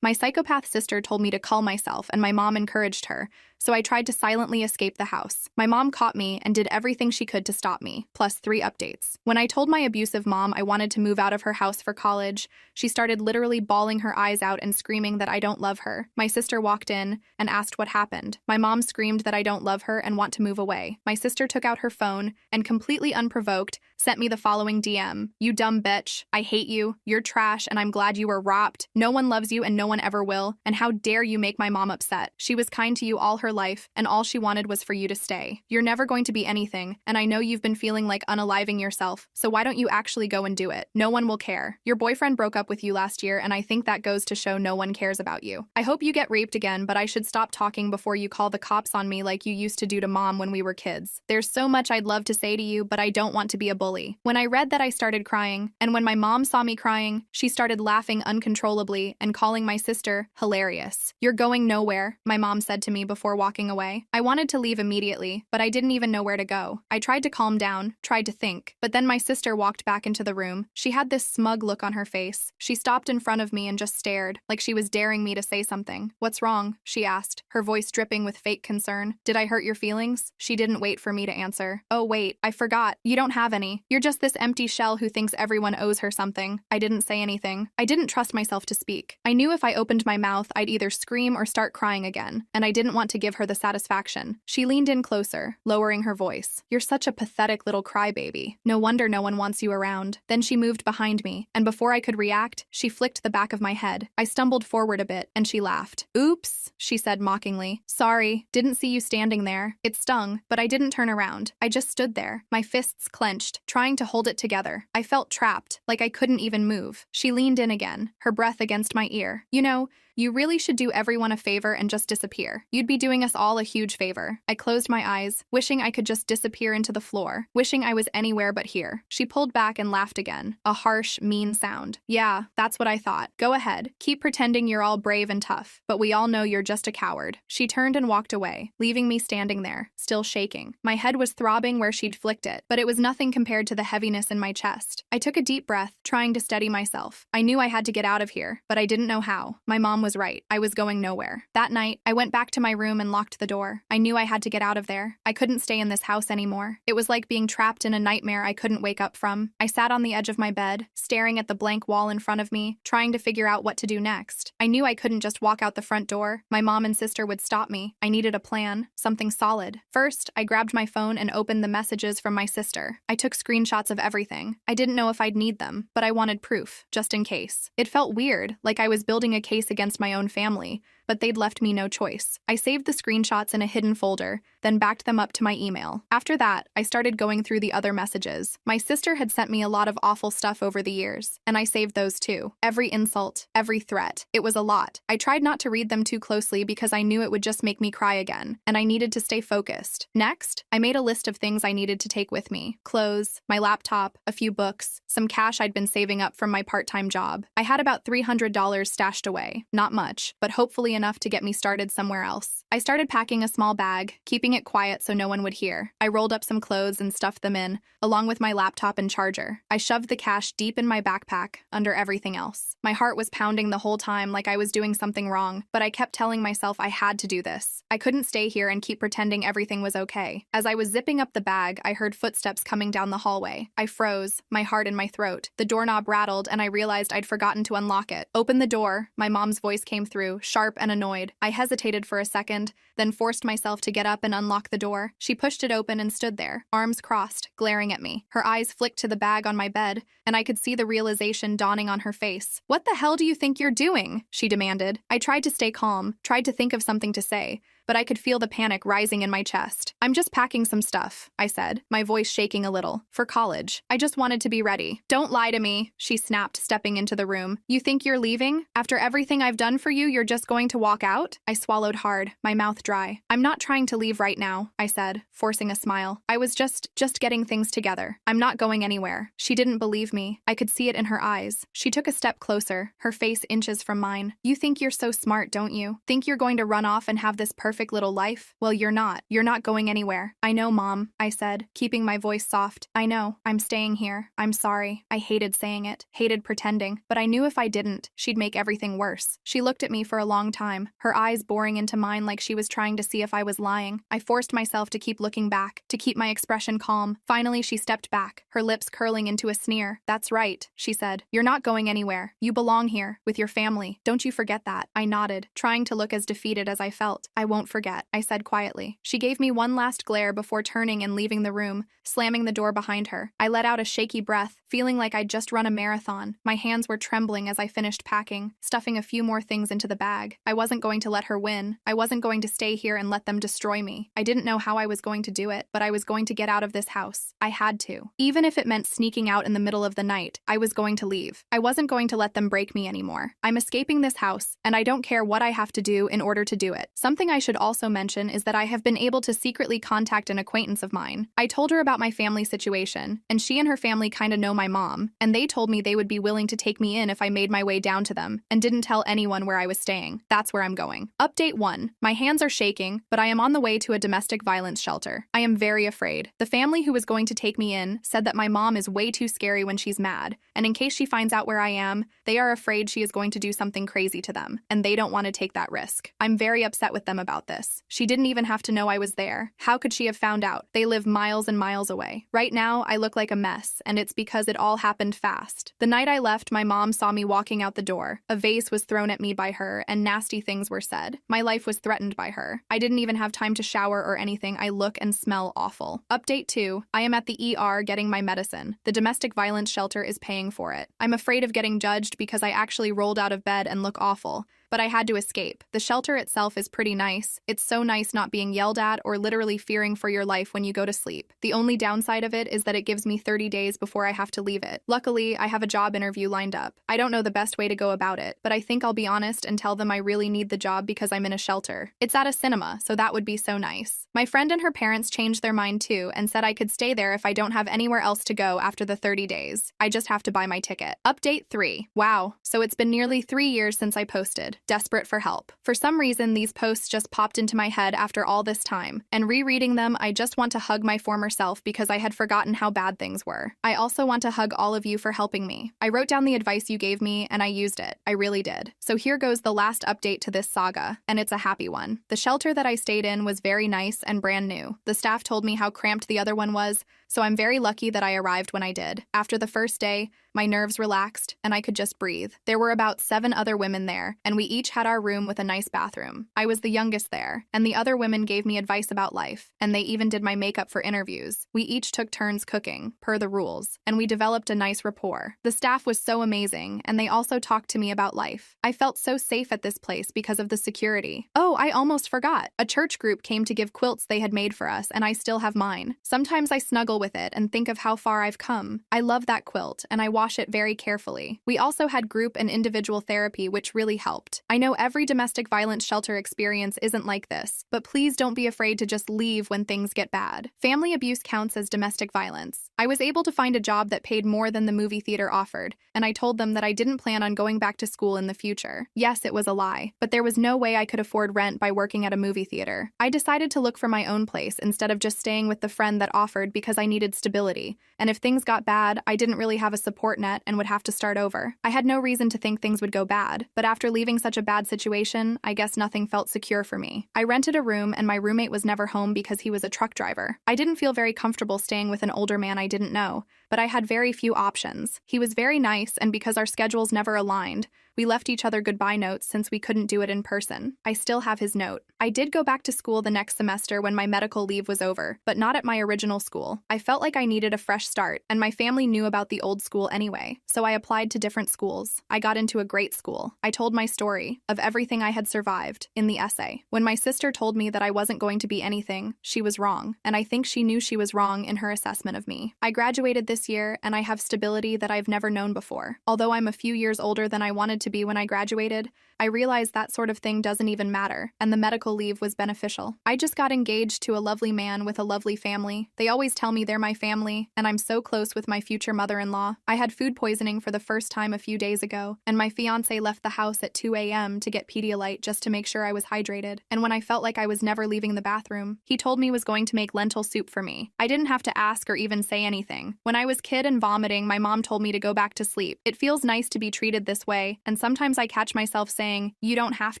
My psychopath sister told me to calm myself, and my mom encouraged her, so I tried to silently escape the house. My mom caught me and did everything she could to stop me, plus 3 updates. When I told my abusive mom I wanted to move out of her house for college, she started literally bawling her eyes out and screaming that I don't love her. My sister walked in and asked what happened. My mom screamed that I don't love her and want to move away. My sister took out her phone and, completely unprovoked, sent me the following DM. "You dumb bitch. I hate you. You're trash and I'm glad you were robbed. No one loves you and no one ever will. And how dare you make my mom upset. She was kind to you all her life and all she wanted was for you to stay. You're never going to be anything, and I know you've been feeling like unaliving yourself, so why don't you actually go and do it? No one will care. Your boyfriend broke up with you last year and I think that goes to show no one cares about you. I hope you get raped again, but I should stop talking before you call the cops on me like you used to do to mom when we were kids. There's so much I'd love to say to you, but I don't want to be a bully." When I read that, I started crying, and when my mom saw me crying, she started laughing uncontrollably and calling my sister hilarious. "You're going nowhere," my mom said to me before walking away. I wanted to leave immediately, but I didn't even know where to go. I tried to calm down, tried to think, but then my sister walked back into the room. She had this smug look on her face. She stopped in front of me and just stared, like she was daring me to say something. "What's wrong?" she asked, her voice dripping with fake concern. "Did I hurt your feelings?" She didn't wait for me to answer. "Oh wait, I forgot. You don't have any. You're just this empty shell who thinks everyone owes her something." I didn't say anything. I didn't trust myself to speak. I knew if I opened my mouth, I'd either scream or start crying again, and I didn't want to give her the satisfaction. She leaned in closer, lowering her voice. "You're such a pathetic little crybaby. No wonder no one wants you around." Then she moved behind me, and before I could react, she flicked the back of my head. I stumbled forward a bit, and she laughed. "Oops," she said mockingly. "Sorry, didn't see you standing there." It stung, but I didn't turn around. I just stood there, my fists clenched, trying to hold it together. I felt trapped, like I couldn't even move. She leaned in again, her breath against my ear. "You know, you really should do everyone a favor and just disappear. You'd be doing us all a huge favor." I closed my eyes, wishing I could just disappear into the floor, wishing I was anywhere but here. She pulled back and laughed again, a harsh, mean sound. "Yeah, that's what I thought. Go ahead. Keep pretending you're all brave and tough, but we all know you're just a coward." She turned and walked away, leaving me standing there, still shaking. My head was throbbing where she'd flicked it, but it was nothing compared to the heaviness in my chest. I took a deep breath, trying to steady myself. I knew I had to get out of here, but I didn't know how. My mom was right. I was going nowhere. That night, I went back to my room and locked the door. I knew I had to get out of there. I couldn't stay in this house anymore. It was like being trapped in a nightmare I couldn't wake up from. I sat on the edge of my bed, staring at the blank wall in front of me, trying to figure out what to do next. I knew I couldn't just walk out the front door. My mom and sister would stop me. I needed a plan, something solid. First, I grabbed my phone and opened the messages from my sister. I took screenshots of everything. I didn't know if I'd need them, but I wanted proof, just in case. It felt weird, like I was building a case against my own family, but they'd left me no choice. I saved the screenshots in a hidden folder, then backed them up to my email. After that, I started going through the other messages. My sister had sent me a lot of awful stuff over the years, and I saved those too. Every insult, every threat. It was a lot. I tried not to read them too closely because I knew it would just make me cry again, and I needed to stay focused. Next, I made a list of things I needed to take with me. Clothes, my laptop, a few books, some cash I'd been saving up from my part-time job. I had about $300 stashed away. Not much, but hopefully enough to get me started somewhere else. I started packing a small bag, keeping it quiet so no one would hear. I rolled up some clothes and stuffed them in, along with my laptop and charger. I shoved the cash deep in my backpack, under everything else. My heart was pounding the whole time like I was doing something wrong, but I kept telling myself I had to do this. I couldn't stay here and keep pretending everything was okay. As I was zipping up the bag, I heard footsteps coming down the hallway. I froze, my heart in my throat. The doorknob rattled and I realized I'd forgotten to unlock it. "Open the door," my mom's voice came through, sharp and annoyed. I hesitated for a second, then forced myself to get up and unlock the door. She pushed it open and stood there, arms crossed, glaring at me. Her eyes flicked to the bag on my bed, and I could see the realization dawning on her face. "What the hell do you think you're doing?" she demanded. I tried to stay calm, tried to think of something to say, but I could feel the panic rising in my chest. "I'm just packing some stuff," I said, my voice shaking a little. "For college. I just wanted to be ready." "Don't lie to me," she snapped, stepping into the room. "You think you're leaving? After everything I've done for you, you're just going to walk out?" I swallowed hard, my mouth dry. "I'm not trying to leave right now," I said, forcing a smile. "I was just getting things together. I'm not going anywhere." She didn't believe me. I could see it in her eyes. She took a step closer, her face inches from mine. "You think you're so smart, don't you? Think you're going to run off and have this perfect perfect little life? Well, you're not. You're not going anywhere. I know, Mom, I said, keeping my voice soft. I know. I'm staying here. I'm sorry. I hated saying it, hated pretending, but I knew if I didn't, she'd make everything worse. She looked at me for a long time, her eyes boring into mine like she was trying to see if I was lying. I forced myself to keep looking back, to keep my expression calm. Finally, she stepped back, her lips curling into a sneer. That's right, she said. You're not going anywhere. You belong here, with your family. Don't you forget that. I nodded, trying to look as defeated as I felt. I won't forget, I said quietly. She gave me one last glare before turning and leaving the room, slamming the door behind her. I let out a shaky breath, feeling like I'd just run a marathon. My hands were trembling as I finished packing, stuffing a few more things into the bag. I wasn't going to let her win. I wasn't going to stay here and let them destroy me. I didn't know how I was going to do it, but I was going to get out of this house. I had to. Even if it meant sneaking out in the middle of the night, I was going to leave. I wasn't going to let them break me anymore. I'm escaping this house, and I don't care what I have to do in order to do it. Something I should also mention is that I have been able to secretly contact an acquaintance of mine. I told her about my family situation, and she and her family kinda know my mom, and they told me they would be willing to take me in if I made my way down to them, and didn't tell anyone where I was staying. That's where I'm going. Update 1. My hands are shaking, but I am on the way to a domestic violence shelter. I am very afraid. The family who was going to take me in said that my mom is way too scary when she's mad, and in case she finds out where I am, they are afraid she is going to do something crazy to them, and they don't want to take that risk. I'm very upset with them about this. She didn't even have to know I was there. How could she have found out? They live miles and miles away. Right now, I look like a mess, and it's because it all happened fast. The night I left, my mom saw me walking out the door. A vase was thrown at me by her, and nasty things were said. My life was threatened by her. I didn't even have time to shower or anything. I look and smell awful. Update 2. I am at the ER getting my medicine. The domestic violence shelter is paying for it. I'm afraid of getting judged because I actually rolled out of bed and look awful. But I had to escape. The shelter itself is pretty nice. It's so nice not being yelled at or literally fearing for your life when you go to sleep. The only downside of it is that it gives me 30 days before I have to leave it. Luckily, I have a job interview lined up. I don't know the best way to go about it, but I think I'll be honest and tell them I really need the job because I'm in a shelter. It's at a cinema, so that would be so nice. My friend and her parents changed their mind too and said I could stay there if I don't have anywhere else to go after the 30 days. I just have to buy my ticket. Update 3. Wow, so it's been nearly 3 years since I posted. Desperate for help. For some reason, these posts just popped into my head after all this time, and rereading them, I just want to hug my former self because I had forgotten how bad things were. I also want to hug all of you for helping me. I wrote down the advice you gave me, and I used it. I really did. So here goes the last update to this saga, and it's a happy one. The shelter that I stayed in was very nice and brand new. The staff told me how cramped the other one was, so I'm very lucky that I arrived when I did. After the first day, my nerves relaxed, and I could just breathe. There were about 7 other women there, and we each had our room with a nice bathroom. I was the youngest there, and the other women gave me advice about life, and they even did my makeup for interviews. We each took turns cooking, per the rules, and we developed a nice rapport. The staff was so amazing, and they also talked to me about life. I felt so safe at this place because of the security. Oh, I almost forgot. A church group came to give quilts they had made for us, and I still have mine. Sometimes I snuggle with it and think of how far I've come. I love that quilt, and I wash it very carefully. We also had group and individual therapy, which really helped. I know every domestic violence shelter experience isn't like this, but please don't be afraid to just leave when things get bad. Family abuse counts as domestic violence. I was able to find a job that paid more than the movie theater offered, and I told them that I didn't plan on going back to school in the future. Yes, it was a lie, but there was no way I could afford rent by working at a movie theater. I decided to look for my own place instead of just staying with the friend that offered because I needed stability, and if things got bad, I didn't really have a support net and would have to start over. I had no reason to think things would go bad, but after leaving such a bad situation, I guess nothing felt secure for me. I rented a room and my roommate was never home because he was a truck driver. I didn't feel very comfortable staying with an older man I didn't know, but I had very few options. He was very nice, and because our schedules never aligned, we left each other goodbye notes since we couldn't do it in person. I still have his note. I did go back to school the next semester when my medical leave was over, but not at my original school. I felt like I needed a fresh start, and my family knew about the old school anyway, so I applied to different schools. I got into a great school. I told my story, of everything I had survived, in the essay. When my sister told me that I wasn't going to be anything, she was wrong, and I think she knew she was wrong in her assessment of me. I graduated this year, and I have stability that I've never known before. Although I'm a few years older than I wanted to be when I graduated, I realized that sort of thing doesn't even matter, and the medical leave was beneficial. I just got engaged to a lovely man with a lovely family. They always tell me they're my family, and I'm so close with my future mother-in-law. I had food poisoning for the first time a few days ago, and my fiancé left the house at 2 a.m. to get Pedialyte just to make sure I was hydrated. And when I felt like I was never leaving the bathroom, he told me he was going to make lentil soup for me. I didn't have to ask or even say anything. When I was kid and vomiting, my mom told me to go back to sleep. It feels nice to be treated this way, and sometimes I catch myself saying, "You don't have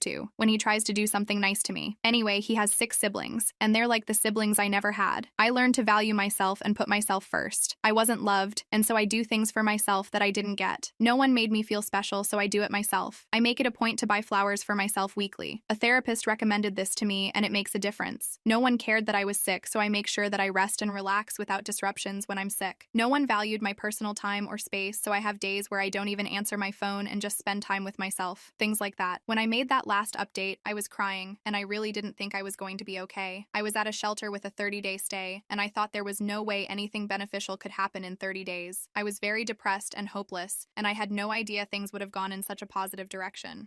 to," when he tries to do something nice to me. Anyway, he has 6 siblings, and they're like the siblings I never had. I learned to value myself and put myself first. I wasn't loved, and so I do things for myself that I didn't get. No one made me feel special, so I do it myself. I make it a point to buy flowers for myself weekly. A therapist recommended this to me, and it makes a difference. No one cared that I was sick, so I make sure that I rest and relax without disruptions when I'm sick. No one valued my personal time or space, so I have days where I don't even answer my phone and just spend time with myself. Things like that. When I made that last update, I was crying, and I really didn't think I was going to be okay. I was at a shelter with a 30-day stay, and I thought there was no way anything beneficial could happen in 30 days. I was very depressed and hopeless, and I had no idea things would have gone in such a positive direction.